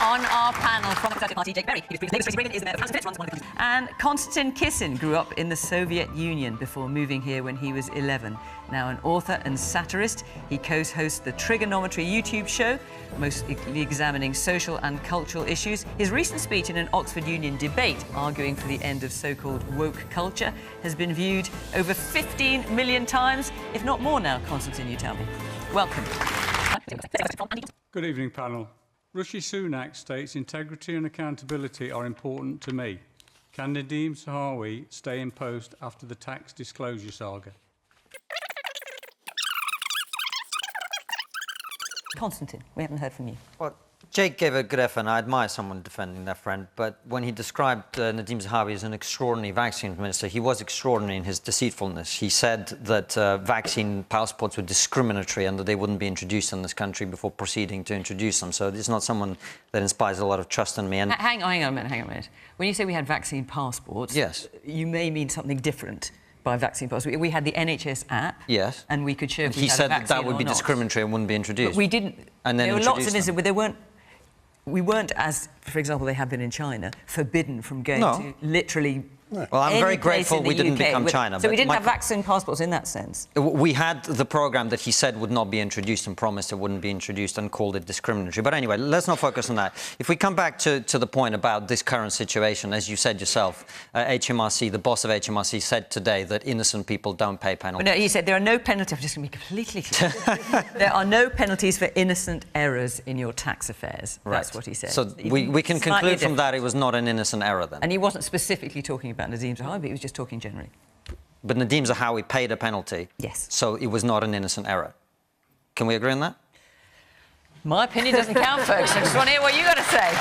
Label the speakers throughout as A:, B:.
A: On our panel from the Conservative Party, Jake Berry. He was previously Brigham, is the mayor of Hammersmith, runs one of the countries. And Konstantin Kisin grew up in the Soviet Union before moving here when he was 11. Now an author and satirist, he co-hosts the TRIGGERnometry YouTube show, mostly examining social and cultural issues. His recent speech in an Oxford Union debate arguing for the end of so-called woke culture has been viewed over 15 million times, if not more now. Konstantin, you tell me. Welcome.
B: Good evening, panel. Rishi Sunak states integrity and accountability are important to me. Can Nadeem Sahawi stay in post after the tax disclosure saga?
A: Konstantin, we haven't heard from you.
C: Well, Jake gave a good effort, and I admire someone defending their friend, but when he described Nadeem Zahawi as an extraordinary vaccine minister, he was extraordinary in his deceitfulness. He said that vaccine passports were discriminatory and that they wouldn't be introduced in this country before proceeding to introduce them. So it's not someone that inspires a lot of trust in me. And
A: hang on a minute. When you say we had vaccine passports,
C: yes,
A: you may mean something different by vaccine passports. We had the NHS app,
C: yes,
A: and we could show if we
C: he
A: had
C: said
A: a vaccine
C: that would be
A: or not.
C: discriminatory and wouldn't be introduced.
A: But we didn't.
C: And then
A: there were lots of instances,
C: them.
A: but there weren't. We weren't, as for example, they have been in China, forbidden from going to literally.
C: Well, I'm very grateful we didn't become China.
A: So we didn't have vaccine passports in that sense.
C: We had the programme that he said would not be introduced and promised it wouldn't be introduced and called it discriminatory. But anyway, let's not focus on that. If we come back to the point about this current situation, as you said yourself, HMRC, the boss of HMRC, said today that innocent people don't pay penalties.
A: No, he said there are no penalties. I'm just going to be completely clear. There are no penalties for innocent errors in your tax affairs.
C: Right.
A: That's what he said.
C: So we can conclude from that it was not an innocent error then.
A: And he wasn't specifically talking about Nadeem Zahawi, he was just talking generally.
C: But Nadeem Zahawi paid a penalty.
A: Yes.
C: So it was not an innocent error. Can we agree on that?
A: My opinion doesn't count, folks. I just want to hear what you got to say.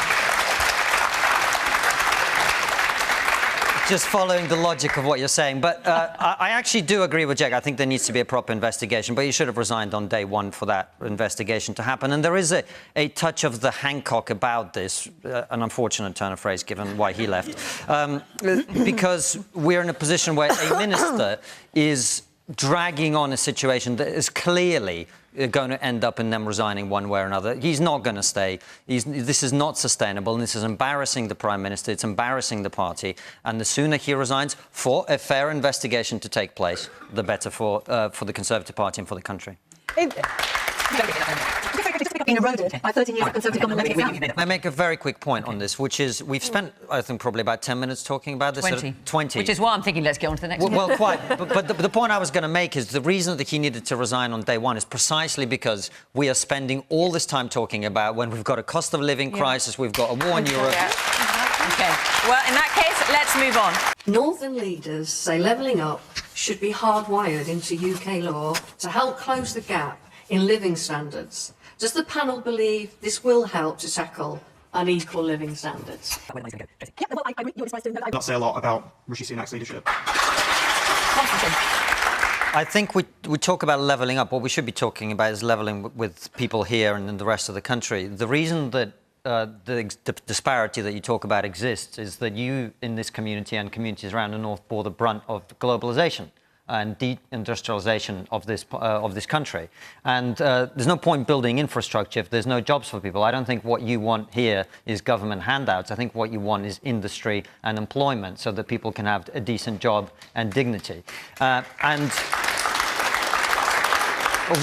C: Just following the logic of what you're saying. But I actually do agree with Jack. I think there needs to be a proper investigation. But he should have resigned on day one for that investigation to happen. And there is a touch of the Hancock about this, an unfortunate turn of phrase given why he left, because we're in a position where a minister is dragging on a situation that is clearly going to end up in them resigning one way or another. He's not going to stay. This is not sustainable, and this is embarrassing the Prime Minister. It's embarrassing the party. And the sooner he resigns, for a fair investigation to take place, the better for the Conservative Party and for the country.
D: Been eroded by 13 years of Conservative government.
C: I make a very quick point on this, which is we've spent, I think, probably about 10 minutes talking about this.
A: 20. Which is why I'm thinking let's get on to the next one.
C: Well, quite. But the point I was going to make is the reason that he needed to resign on day one is precisely because we are spending all this time talking about when we've got a cost of living crisis, we've got a war in Europe.
A: OK. Well, in that case, let's move on.
D: Northern leaders say levelling up should be hardwired into UK law to help close the gap in living standards. Does the panel believe this will help to tackle unequal living standards?
E: Not say a lot about Rishi Sunak's leadership.
C: I think we talk about levelling up. What we should be talking about is levelling with people here and in the rest of the country. The reason that the disparity that you talk about exists is that you, in this community and communities around the north, bore the brunt of globalisation and deindustrialization of this country. And there's no point building infrastructure if there's no jobs for people. I don't think what you want here is government handouts. I think what you want is industry and employment so that people can have a decent job and dignity. And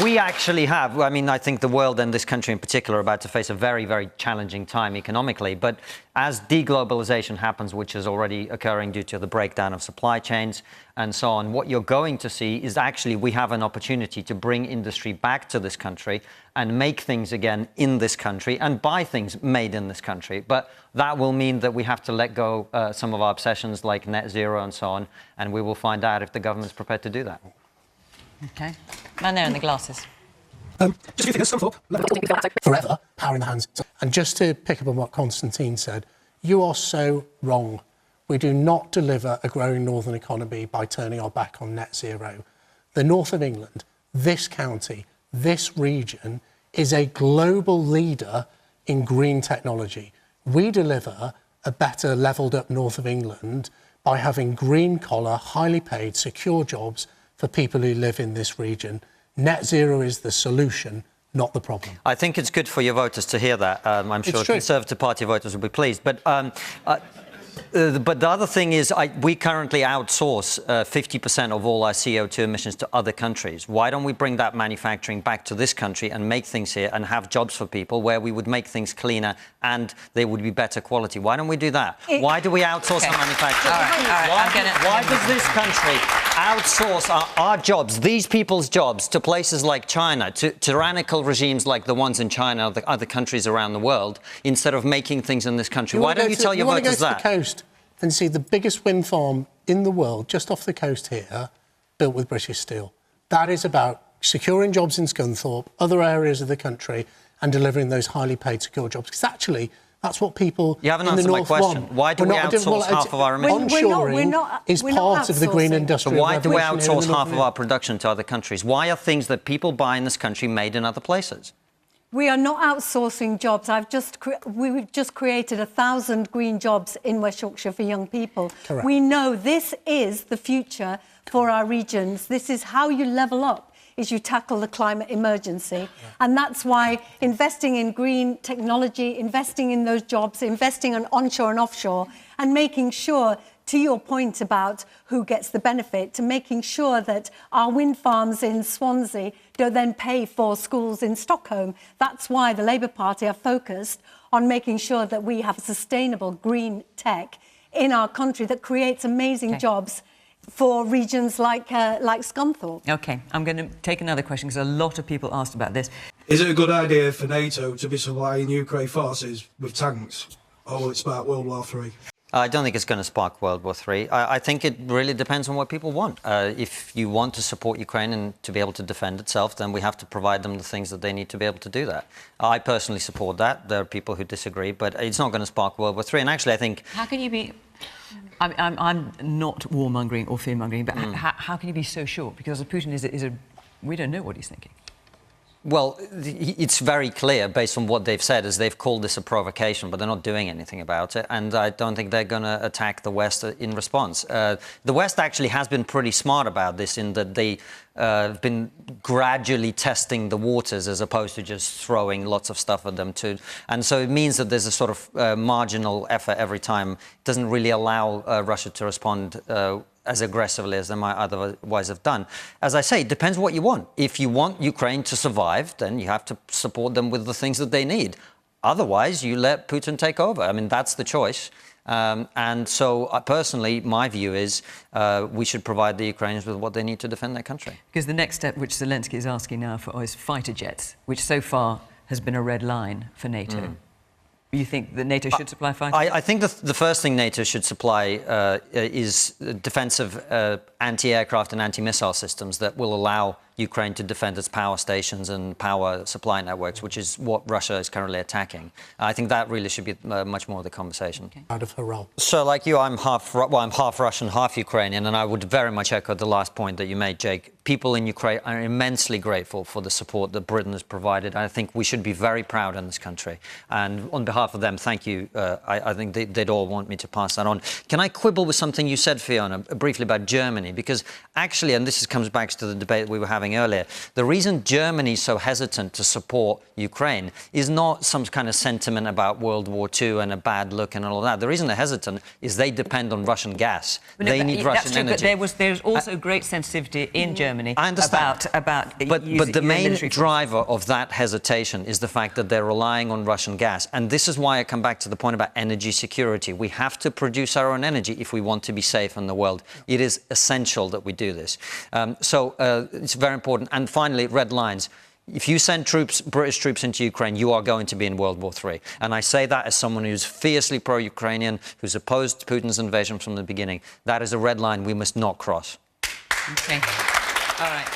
C: we actually have, I mean, I think the world and this country in particular are about to face a very, very challenging time economically. But as deglobalization happens, which is already occurring due to the breakdown of supply chains and so on, what you're going to see is actually we have an opportunity to bring industry back to this country and make things again in this country and buy things made in this country. But that will mean that we have to let go some of our obsessions like net zero and so on. And we will find out if the government's prepared to do that.
A: OK. Man there in the glasses.
F: Just a few things. Forever, power in the hands. And just to pick up on what Konstantin said, you are so wrong. We do not deliver a growing northern economy by turning our back on net zero. The north of England, this county, this region is a global leader in green technology. We deliver a better levelled up north of England by having green collar, highly paid, secure jobs for people who live in this region. Net zero is the solution, not the problem.
C: I think it's good for your voters to hear that. I'm sure Conservative Party voters will be pleased. But the other thing is we currently outsource 50% of all our CO2 emissions to other countries. Why don't we bring that manufacturing back to this country and make things here and have jobs for people where we would make things cleaner and they would be better quality? Why don't we do that? Why do we outsource our manufacturing? Why does this country outsource our jobs, these people's jobs, to places like China, to tyrannical regimes like the ones in China or the other countries around the world, instead of making things in this country? Why don't you tell your voters that?
F: The coast and see the biggest wind farm in the world just off the coast here, built with British steel. That is about securing jobs in Scunthorpe, other areas of the country, and delivering those highly paid, secure jobs. Because actually, that's what people
C: you haven't
F: in the
C: answered
F: North
C: my question.
F: want.
C: Why do we outsource half of our emissions?
F: Onshoring is part of the green industrial
C: revolution. Why do we outsource half of
F: our
C: production to other countries? Why are things that people buy in this country made in other places?
G: We are not outsourcing jobs. We've just created 1,000 green jobs in West Yorkshire for young people.
F: Correct.
G: We know this is the future for our regions. This is how you level up, is you tackle the climate emergency. Yeah. And that's why investing in green technology, investing in those jobs, investing in onshore and offshore, and making sure, to your point about who gets the benefit, to making sure that our wind farms in Swansea don't then pay for schools in Stockholm. That's why the Labour Party are focused on making sure that we have sustainable green tech in our country that creates amazing jobs for regions like Scunthorpe.
A: OK, I'm going to take another question because a lot of people asked about this.
H: Is it a good idea for NATO to be supplying Ukraine forces with tanks, or will it spark World War III?
C: I don't think it's going to spark World War III. I think it really depends on what people want. If you want to support Ukraine and to be able to defend itself, then we have to provide them the things that they need to be able to do that. I personally support that. There are people who disagree, but it's not going to spark World War III. And actually, I think...
A: How can you be... I'm not warmongering or fearmongering, but how can you be so sure? Because Putin is a... We don't know what he's thinking.
C: Well, it's very clear, based on what they've said, is they've called this a provocation, but they're not doing anything about it. And I don't think they're going to attack the West in response. The West actually has been pretty smart about this, in that they have been gradually testing the waters as opposed to just throwing lots of stuff at them too. And so it means that there's a sort of marginal effort every time. It doesn't really allow Russia to respond as aggressively as they might otherwise have done. As I say, it depends what you want. If you want Ukraine to survive, then you have to support them with the things that they need. Otherwise, you let Putin take over. I mean, that's the choice. And so, personally, my view is we should provide the Ukrainians with what they need to defend their country.
A: Because the next step, which Zelensky is asking now for, is fighter jets, which so far has been a red line for NATO. You think that NATO should supply fighters?
C: I think the first thing NATO should supply is defensive anti-aircraft and anti-missile systems that will allow Ukraine to defend its power stations and power supply networks, which is what Russia is currently attacking. I think that really should be much more of the conversation.
F: Out of her role.
C: So, like you, I'm half Russian, half Ukrainian, and I would very much echo the last point that you made, Jake. People in Ukraine are immensely grateful for the support that Britain has provided. I think we should be very proud in this country. And on behalf of them, thank you. I think they'd all want me to pass that on. Can I quibble with something you said, Fiona, briefly about Germany? Because actually, and this comes back to the debate we were having earlier, the reason Germany is so hesitant to support Ukraine is not some kind of sentiment about World War II and a bad look and all of that. The reason they're hesitant is they depend on Russian gas. They need Russian energy.
A: But there's also great sensitivity in Germany
C: I understand.
A: about
C: but the main driver of that hesitation is the fact that they're relying on Russian gas. And this is why I come back to the point about energy security. We have to produce our own energy if we want to be safe in the world. It is essential that we do this. So it's very important. And finally, red lines. If you send British troops into Ukraine, you are going to be in World War III. And I say that as someone who's fiercely pro-Ukrainian, who's opposed Putin's invasion from the beginning. That is a red line we must not cross.
A: OK. All right.